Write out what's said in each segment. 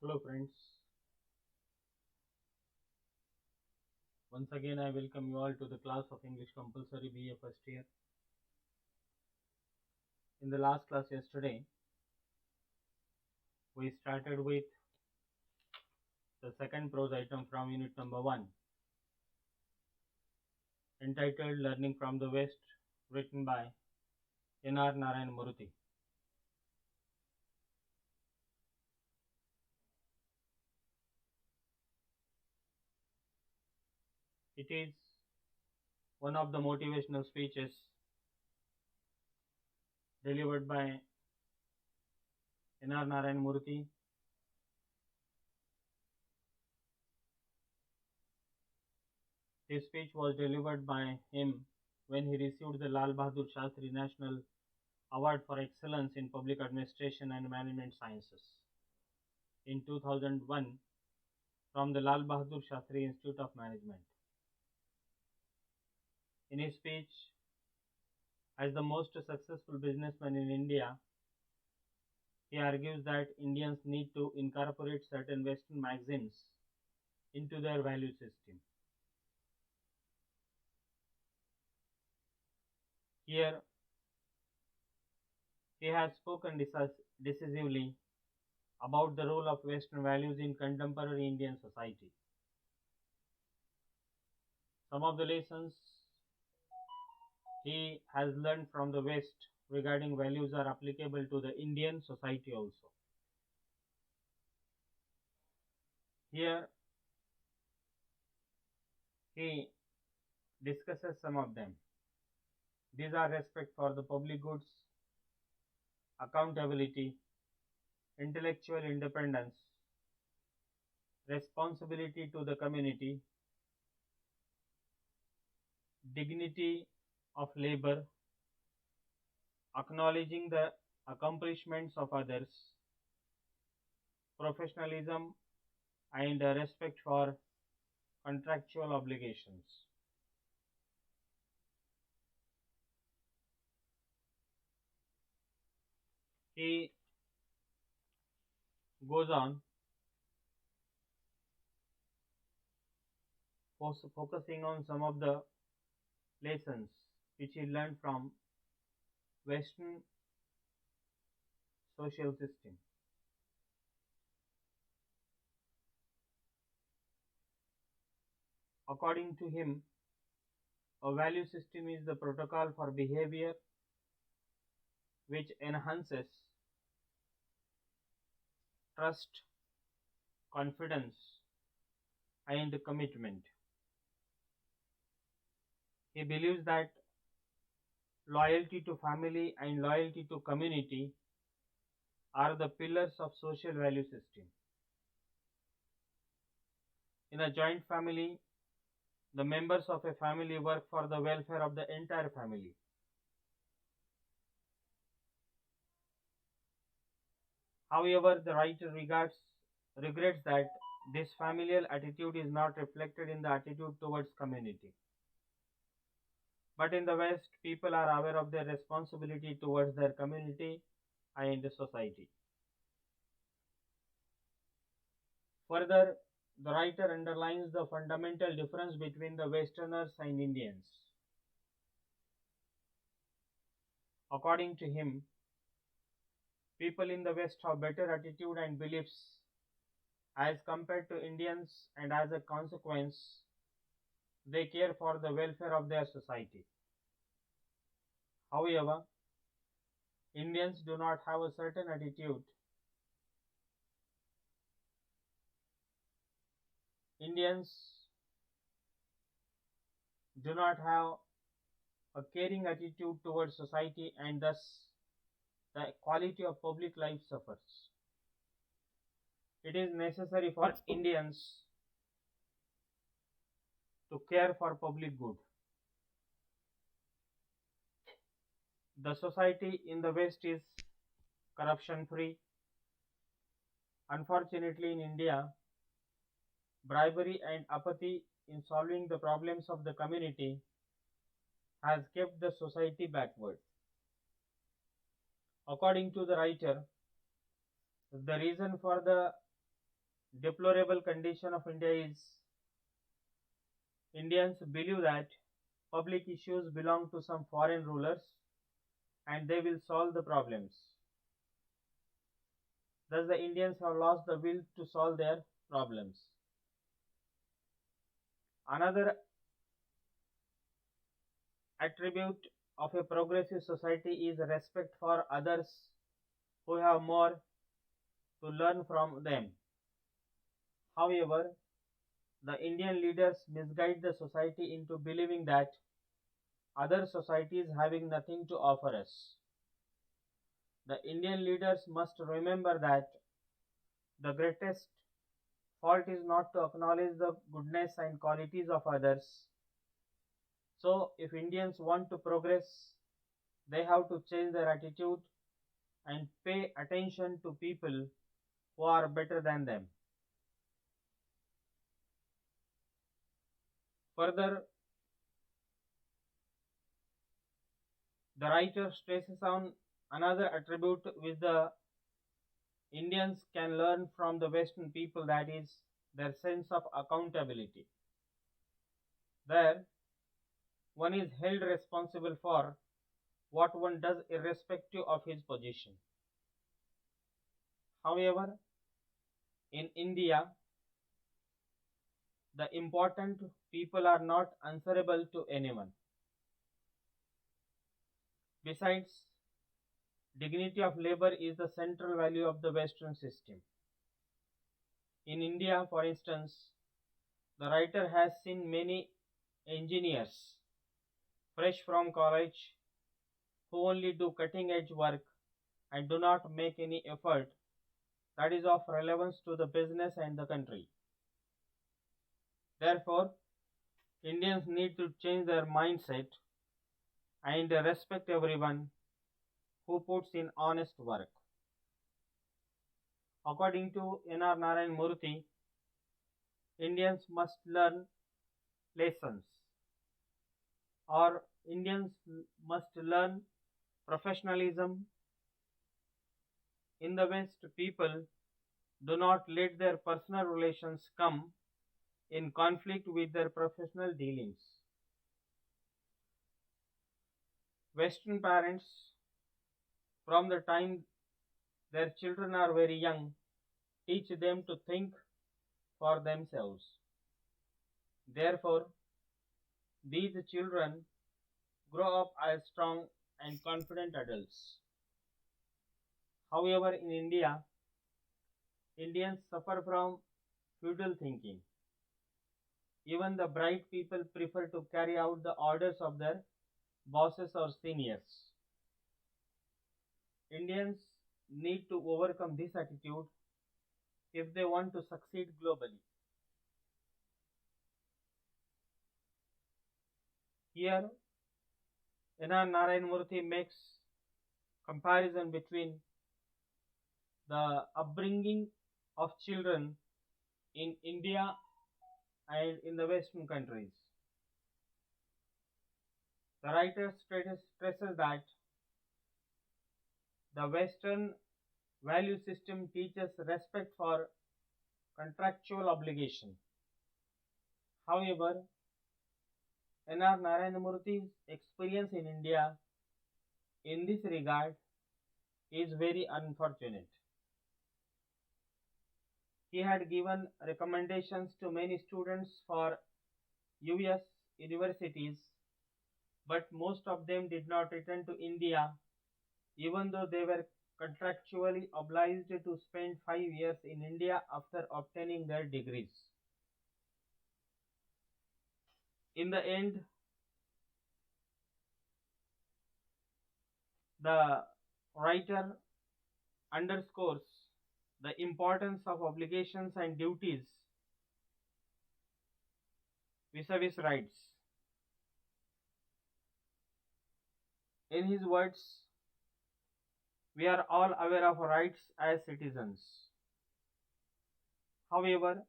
Hello friends, once again I welcome you all to the class of English Compulsory BA first year. In the last class yesterday, we started with the second prose item from unit number 1 entitled Learning from the West, written by Narayanan Murthy. It is one of the motivational speeches delivered by Narayanan Murthy. This speech was delivered by him when he received the Lal Bahadur Shastri National Award for Excellence in Public Administration and Management Sciences in 2001 from the Lal Bahadur Shastri Institute of Management. In his speech, as the most successful businessman in India, he argues that Indians need to incorporate certain Western maxims into their value system. Here, he has spoken decisively about the role of Western values in contemporary Indian society. Some of the lessons he has learned from the West regarding values are applicable to the Indian society also. Here, he discusses some of them. These are respect for the public goods, accountability, intellectual independence, responsibility to the community, dignity of labor, acknowledging the accomplishments of others, professionalism, and respect for contractual obligations. He goes on focusing on some of the lessons which he learned from Western social system. According to him, a value system is the protocol for behavior which enhances trust, confidence, and commitment. He believes that loyalty to family and loyalty to community are the pillars of social value system. In a joint family, the members of a family work for the welfare of the entire family. However, the writer regrets that this familial attitude is not reflected in the attitude towards community. But in the West, people are aware of their responsibility towards their community and the society. Further, the writer underlines the fundamental difference between the Westerners and Indians. According to him, people in the West have better attitude and beliefs as compared to Indians, and as a consequence, they care for the welfare of their society. However, Indians do not have a certain attitude. Indians do not have a caring attitude towards society, and thus the quality of public life suffers. It is necessary for Indians to care for public good. The society in the West is corruption free. Unfortunately, in India, bribery and apathy in solving the problems of the community has kept the society backward. According to the writer, the reason for the deplorable condition of India is Indians believe that public issues belong to some foreign rulers and they will solve the problems. Thus, the Indians have lost the will to solve their problems. Another attribute of a progressive society is respect for others who have more to learn from them. However, the Indian leaders misguide the society into believing that other societies having nothing to offer us. The Indian leaders must remember that the greatest fault is not to acknowledge the goodness and qualities of others. So, if Indians want to progress, they have to change their attitude and pay attention to people who are better than them. Further, the writer stresses on another attribute which the Indians can learn from the Western people, that is, their sense of accountability. There, one is held responsible for what one does irrespective of his position. However, in India, the important people are not answerable to anyone. Besides, dignity of labor is the central value of the Western system. In India, for instance, the writer has seen many engineers fresh from college who only do cutting edge work and do not make any effort that is of relevance to the business and the country. Therefore, Indians need to change their mindset and respect everyone who puts in honest work. According to Narayanan Murthy, Indians must learn lessons, or Indians must learn professionalism. In the West, people do not let their personal relations come in conflict with their professional dealings. Western parents, from the time their children are very young, teach them to think for themselves. Therefore, these children grow up as strong and confident adults. However, in India, Indians suffer from feudal thinking. Even the bright people prefer to carry out the orders of their bosses or seniors. Indians need to overcome this attitude if they want to succeed globally. Here, Narayan Murthy makes comparison between the upbringing of children in India and in the Western countries. The writer stresses that the Western value system teaches respect for contractual obligation. However, Narayan Murthy's experience in India in this regard is very unfortunate. He had given recommendations to many students for US universities, but most of them did not return to India, even though they were contractually obliged to spend 5 years in India after obtaining their degrees. In the end, the writer underscores the importance of obligations and duties vis-a-vis rights. In his words, we are all aware of rights as citizens. However,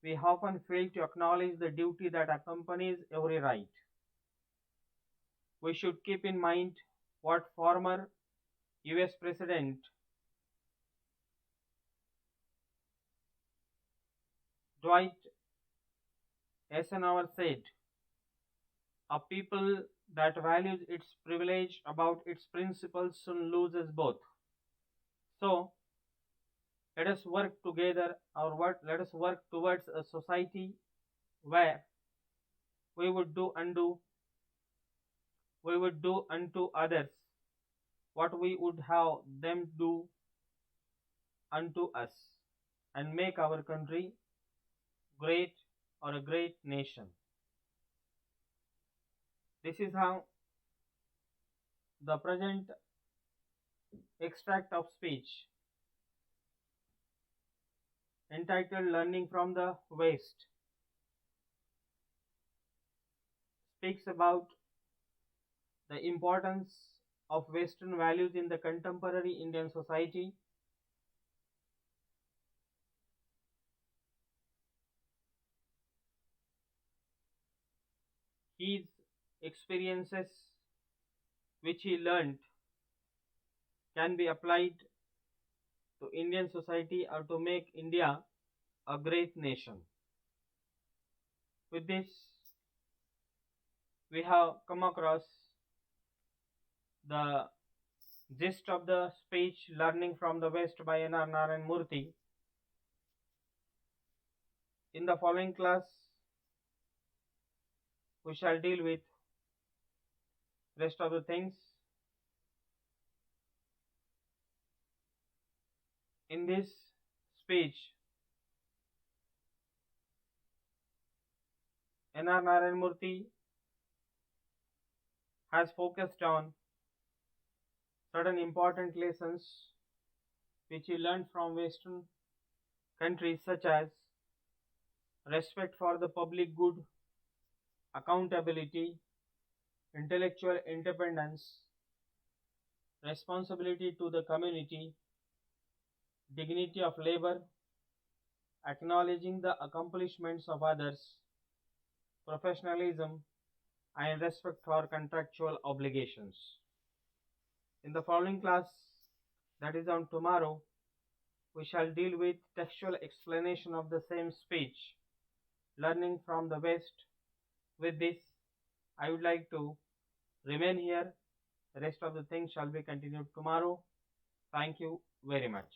we often fail to acknowledge the duty that accompanies every right. We should keep in mind what former US President Dwight Eisenhower said, "A people that values its privilege about its principles soon loses both." So, let us work together, let us work towards a society where we would do unto we would do unto others what we would have them do unto us, and make our country great, or a great nation. This is how the present extract of speech entitled Learning from the West speaks about the importance of Western values in the contemporary Indian society, his experiences which he learned can be applied to Indian society or to make India a great nation. With this, we have come across the gist of the speech Learning from the West by Narayanan Murthy. In the following class, we shall deal with rest of the things. In this speech, Narayanan Murthy has focused on certain important lessons which he learned from Western countries, such as respect for the public good, accountability, intellectual independence, responsibility to the community, dignity of labor, acknowledging the accomplishments of others, professionalism, and respect for contractual obligations. In the following class, that is on tomorrow, we shall deal with textual explanation of the same speech, Learning from the West. With this, I would like to remain here. The rest of the things shall be continued tomorrow. Thank you very much.